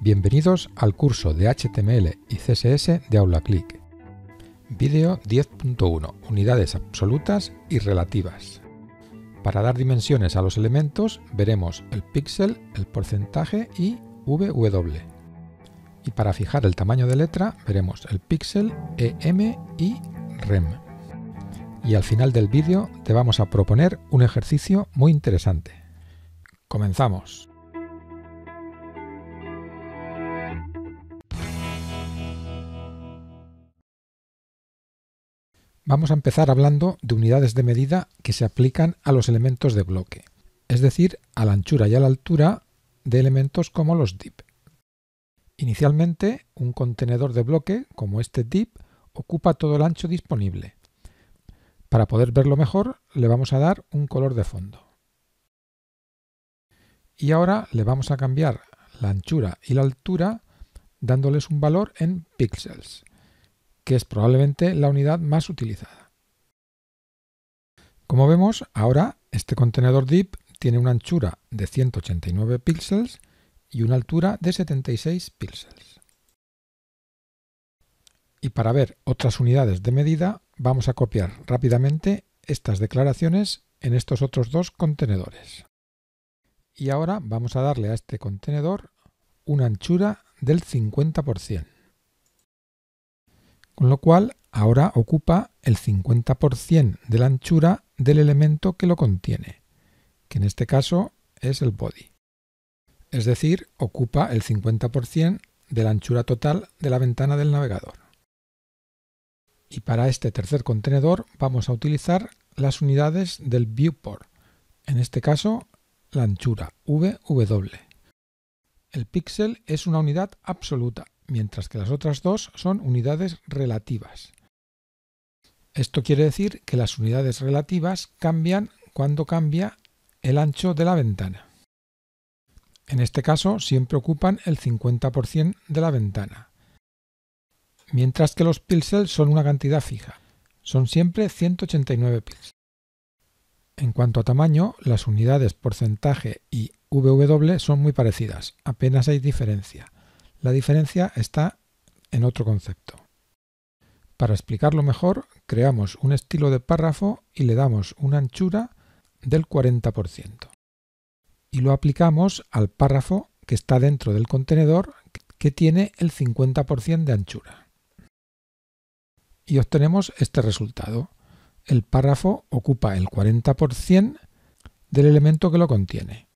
Bienvenidos al curso de HTML y CSS de AulaClick. Vídeo 10.1. Unidades absolutas y relativas. Para dar dimensiones a los elementos veremos el píxel, el porcentaje y VW. Y para fijar el tamaño de letra veremos el píxel, EM y REM. Y al final del vídeo te vamos a proponer un ejercicio muy interesante. ¡Comenzamos! Vamos a empezar hablando de unidades de medida que se aplican a los elementos de bloque, es decir, a la anchura y a la altura de elementos como los div. Inicialmente, un contenedor de bloque, como este div, ocupa todo el ancho disponible. Para poder verlo mejor, le vamos a dar un color de fondo. Y ahora le vamos a cambiar la anchura y la altura dándoles un valor en píxeles, que es probablemente la unidad más utilizada. Como vemos, ahora este contenedor div tiene una anchura de 189 píxeles y una altura de 76 píxeles. Y para ver otras unidades de medida, vamos a copiar rápidamente estas declaraciones en estos otros dos contenedores. Y ahora vamos a darle a este contenedor una anchura del 50%. Con lo cual, ahora ocupa el 50% de la anchura del elemento que lo contiene, que en este caso es el body. Es decir, ocupa el 50% de la anchura total de la ventana del navegador. Y para este tercer contenedor vamos a utilizar las unidades del viewport, en este caso la anchura VW. El píxel es una unidad absoluta, mientras que las otras dos son unidades relativas. Esto quiere decir que las unidades relativas cambian cuando cambia el ancho de la ventana. En este caso siempre ocupan el 50% de la ventana, mientras que los píxeles son una cantidad fija, son siempre 189 píxeles. En cuanto a tamaño, las unidades porcentaje y VW son muy parecidas, apenas hay diferencia. La diferencia está en otro concepto. Para explicarlo mejor, creamos un estilo de párrafo y le damos una anchura del 40%. Y lo aplicamos al párrafo que está dentro del contenedor que tiene el 50% de anchura. Y obtenemos este resultado. El párrafo ocupa el 40% del elemento que lo contiene.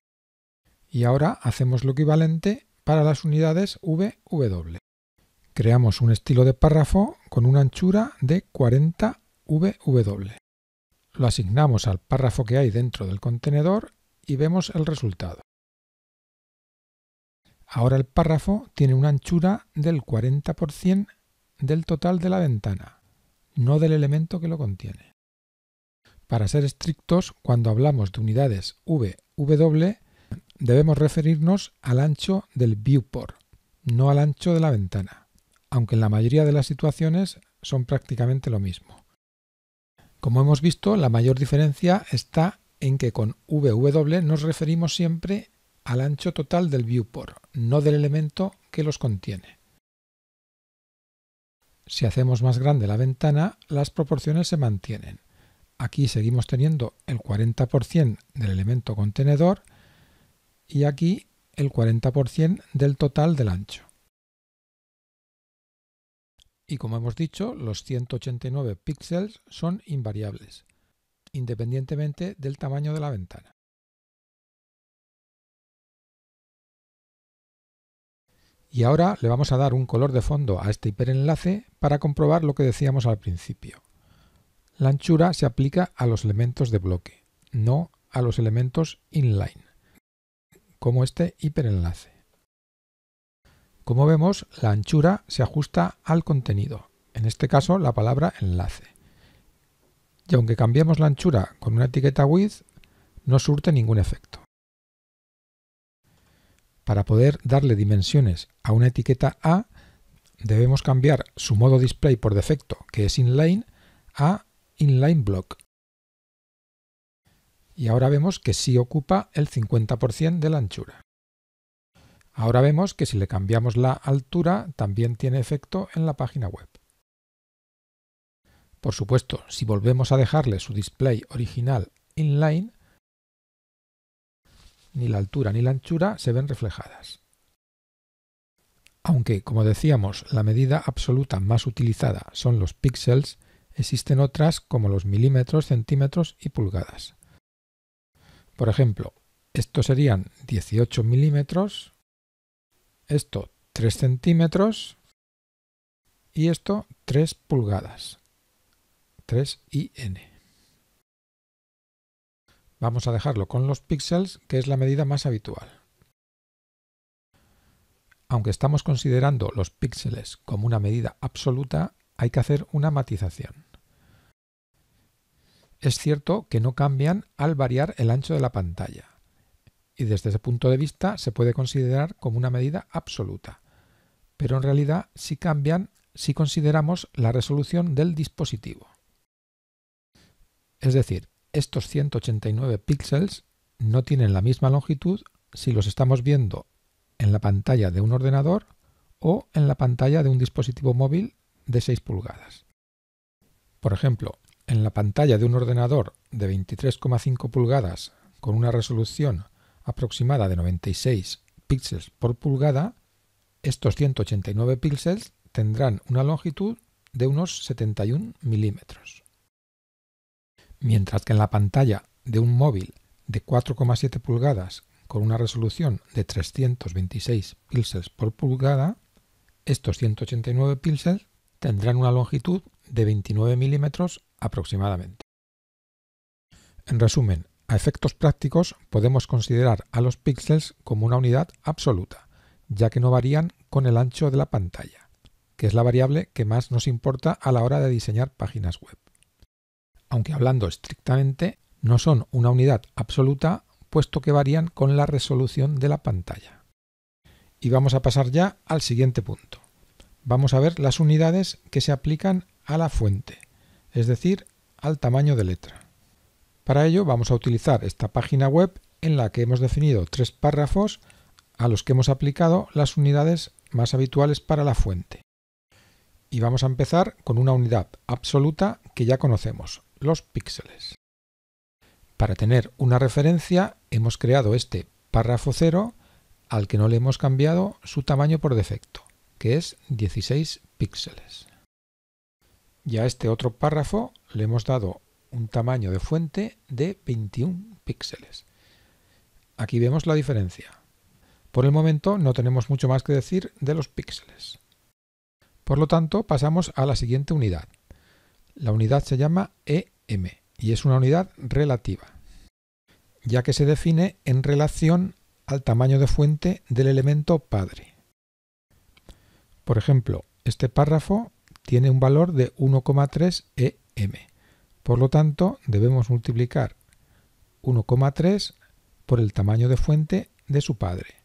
Y ahora hacemos lo equivalente para las unidades VW. Creamos un estilo de párrafo con una anchura de 40 VW. Lo asignamos al párrafo que hay dentro del contenedor y vemos el resultado. Ahora el párrafo tiene una anchura del 40% del total de la ventana, no del elemento que lo contiene. Para ser estrictos, cuando hablamos de unidades VW, debemos referirnos al ancho del viewport, no al ancho de la ventana, aunque en la mayoría de las situaciones son prácticamente lo mismo. Como hemos visto, la mayor diferencia está en que con VW nos referimos siempre al ancho total del viewport, no del elemento que los contiene. Si hacemos más grande la ventana, las proporciones se mantienen. Aquí seguimos teniendo el 40% del elemento contenedor y aquí el 40% del total del ancho. Y como hemos dicho, los 189 píxeles son invariables, independientemente del tamaño de la ventana. Y ahora le vamos a dar un color de fondo a este hiperenlace para comprobar lo que decíamos al principio. La anchura se aplica a los elementos de bloque, no a los elementos inline, como este hiperenlace. Como vemos, la anchura se ajusta al contenido, en este caso la palabra enlace. Y aunque cambiemos la anchura con una etiqueta width, no surte ningún efecto. Para poder darle dimensiones a una etiqueta A, debemos cambiar su modo display por defecto, que es inline, a inline block. Y ahora vemos que sí ocupa el 50% de la anchura. Ahora vemos que si le cambiamos la altura también tiene efecto en la página web. Por supuesto, si volvemos a dejarle su display original inline, ni la altura ni la anchura se ven reflejadas. Aunque, como decíamos, la medida absoluta más utilizada son los píxeles, existen otras como los milímetros, centímetros y pulgadas. Por ejemplo, estos serían 18 milímetros, esto 3 centímetros y esto 3 pulgadas, 3 IN. Vamos a dejarlo con los píxeles, que es la medida más habitual. Aunque estamos considerando los píxeles como una medida absoluta, hay que hacer una matización. Es cierto que no cambian al variar el ancho de la pantalla, y desde ese punto de vista se puede considerar como una medida absoluta, pero en realidad sí cambian si consideramos la resolución del dispositivo. Es decir, estos 189 píxeles no tienen la misma longitud si los estamos viendo en la pantalla de un ordenador o en la pantalla de un dispositivo móvil de 6 pulgadas. Por ejemplo, en la pantalla de un ordenador de 23,5 pulgadas con una resolución aproximada de 96 píxeles por pulgada, estos 189 píxeles tendrán una longitud de unos 71 milímetros. Mientras que en la pantalla de un móvil de 4,7 pulgadas con una resolución de 326 píxeles por pulgada, estos 189 píxeles tendrán una longitud de 29 milímetros aproximadamente. En resumen, a efectos prácticos podemos considerar a los píxeles como una unidad absoluta, ya que no varían con el ancho de la pantalla, que es la variable que más nos importa a la hora de diseñar páginas web. Aunque hablando estrictamente, no son una unidad absoluta, puesto que varían con la resolución de la pantalla. Y vamos a pasar ya al siguiente punto. Vamos a ver las unidades que se aplican a la fuente, es decir, al tamaño de letra. Para ello vamos a utilizar esta página web en la que hemos definido 3 párrafos a los que hemos aplicado las unidades más habituales para la fuente. Y vamos a empezar con una unidad absoluta que ya conocemos, los píxeles. Para tener una referencia hemos creado este párrafo 0 al que no le hemos cambiado su tamaño por defecto, que es 16 píxeles. Y a este otro párrafo le hemos dado un tamaño de fuente de 21 píxeles. Aquí vemos la diferencia. Por el momento no tenemos mucho más que decir de los píxeles. Por lo tanto, pasamos a la siguiente unidad. La unidad se llama EM y es una unidad relativa, ya que se define en relación al tamaño de fuente del elemento padre. Por ejemplo, este párrafo tiene un valor de 1,3 EM. Por lo tanto, debemos multiplicar 1,3 por el tamaño de fuente de su padre.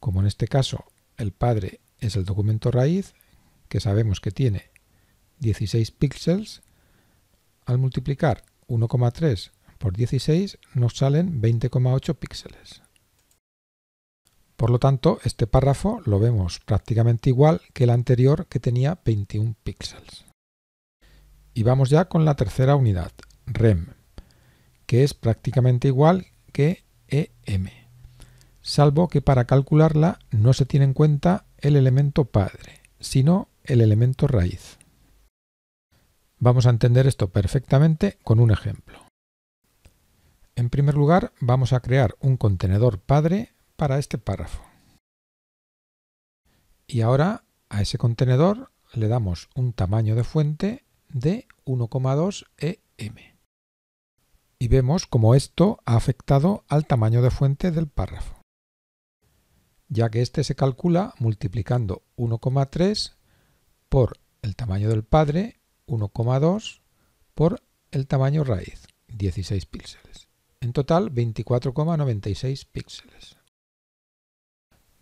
Como en este caso el padre es el documento raíz, que sabemos que tiene 16 píxeles, al multiplicar 1,3 por 16 nos salen 20,8 píxeles. Por lo tanto, este párrafo lo vemos prácticamente igual que el anterior, que tenía 21 píxeles. Y vamos ya con la tercera unidad, rem, que es prácticamente igual que EM, salvo que para calcularla no se tiene en cuenta el elemento padre, sino el elemento raíz. Vamos a entender esto perfectamente con un ejemplo. En primer lugar, vamos a crear un contenedor padre para este párrafo. Y ahora a ese contenedor le damos un tamaño de fuente de 1,2 EM. Y vemos cómo esto ha afectado al tamaño de fuente del párrafo, ya que este se calcula multiplicando 1,3 por el tamaño del padre, 1,2 por el tamaño raíz, 16 píxeles. En total, 24,96 píxeles.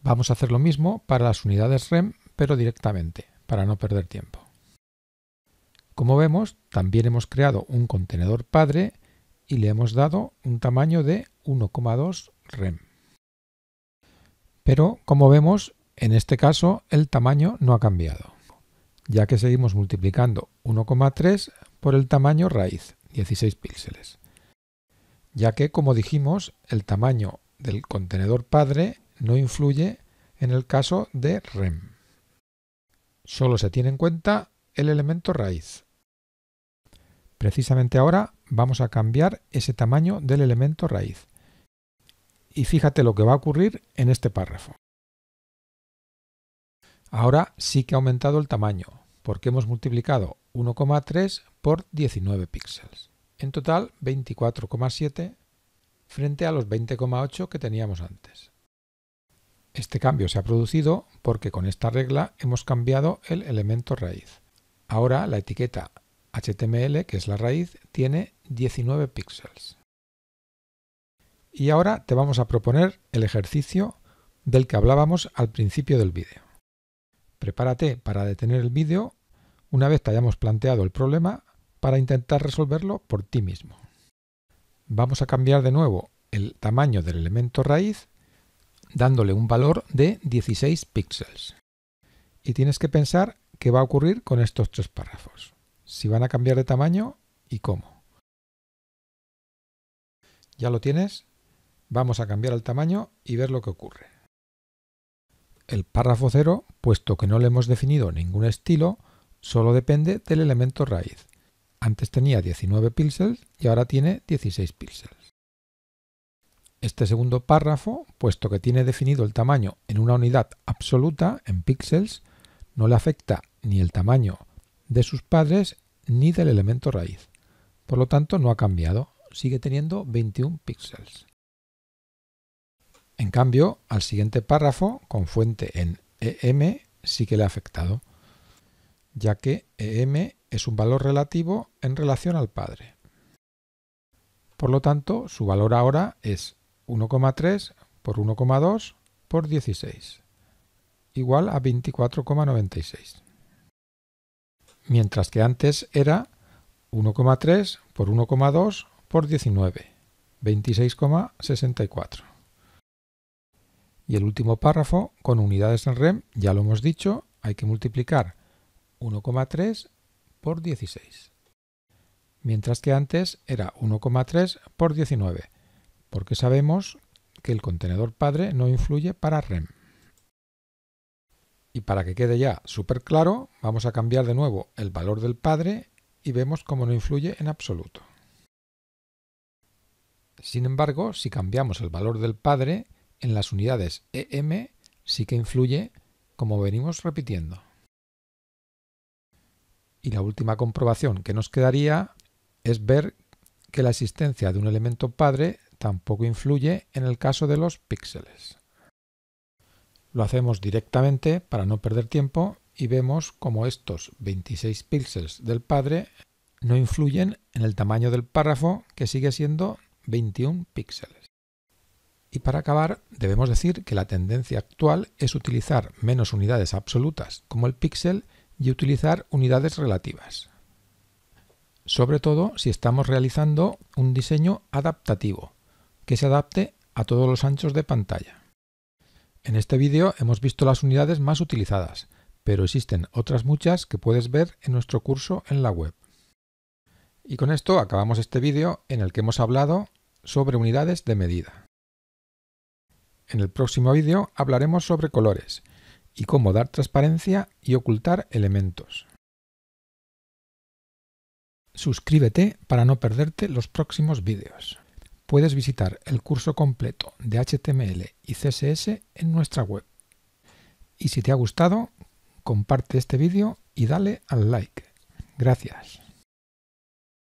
Vamos a hacer lo mismo para las unidades rem, pero directamente, para no perder tiempo. Como vemos, también hemos creado un contenedor padre y le hemos dado un tamaño de 1,2 rem. Pero, como vemos, en este caso el tamaño no ha cambiado, ya que seguimos multiplicando 1,3 por el tamaño raíz, 16 píxeles. Ya que, como dijimos, el tamaño del contenedor padre no influye en el caso de rem. Solo se tiene en cuenta el elemento raíz. Precisamente ahora vamos a cambiar ese tamaño del elemento raíz. Y fíjate lo que va a ocurrir en este párrafo. Ahora sí que ha aumentado el tamaño, porque hemos multiplicado 1,3 por 19 píxeles. En total 24,7 frente a los 20,8 que teníamos antes. Este cambio se ha producido porque con esta regla hemos cambiado el elemento raíz. Ahora la etiqueta HTML, que es la raíz, tiene 19 píxeles. Y ahora te vamos a proponer el ejercicio del que hablábamos al principio del vídeo. Prepárate para detener el vídeo una vez te hayamos planteado el problema para intentar resolverlo por ti mismo. Vamos a cambiar de nuevo el tamaño del elemento raíz dándole un valor de 16 píxeles. Y tienes que pensar qué va a ocurrir con estos tres párrafos. Si van a cambiar de tamaño y cómo. ¿Ya lo tienes? Vamos a cambiar el tamaño y ver lo que ocurre. El párrafo 0, puesto que no le hemos definido ningún estilo, solo depende del elemento raíz. Antes tenía 19 píxeles y ahora tiene 16 píxeles. Este segundo párrafo, puesto que tiene definido el tamaño en una unidad absoluta, en píxeles, no le afecta ni el tamaño de sus padres ni del elemento raíz. Por lo tanto, no ha cambiado, sigue teniendo 21 píxeles. En cambio, al siguiente párrafo, con fuente en EM, sí que le ha afectado, ya que EM es un valor relativo en relación al padre. Por lo tanto, su valor ahora es 1,3 por 1,2 por 16, igual a 24,96. Mientras que antes era 1,3 por 1,2 por 19, 26,64. Y el último párrafo, con unidades en rem, ya lo hemos dicho, hay que multiplicar 1,3 por 16. Mientras que antes era 1,3 por 19, porque sabemos que el contenedor padre no influye para rem. Y para que quede ya súper claro, vamos a cambiar de nuevo el valor del padre y vemos cómo no influye en absoluto. Sin embargo, si cambiamos el valor del padre, en las unidades EM sí que influye, como venimos repitiendo. Y la última comprobación que nos quedaría es ver que la existencia de un elemento padre tampoco influye en el caso de los píxeles. Lo hacemos directamente para no perder tiempo y vemos como estos 26 píxeles del padre no influyen en el tamaño del párrafo, que sigue siendo 21 píxeles. Y para acabar, debemos decir que la tendencia actual es utilizar menos unidades absolutas como el píxel y utilizar unidades relativas. Sobre todo si estamos realizando un diseño adaptativo, que se adapte a todos los anchos de pantalla. En este vídeo hemos visto las unidades más utilizadas, pero existen otras muchas que puedes ver en nuestro curso en la web. Y con esto acabamos este vídeo en el que hemos hablado sobre unidades de medida. En el próximo vídeo hablaremos sobre colores y cómo dar transparencia y ocultar elementos. Suscríbete para no perderte los próximos vídeos. Puedes visitar el curso completo de HTML y CSS en nuestra web. Y si te ha gustado, comparte este vídeo y dale al like. Gracias.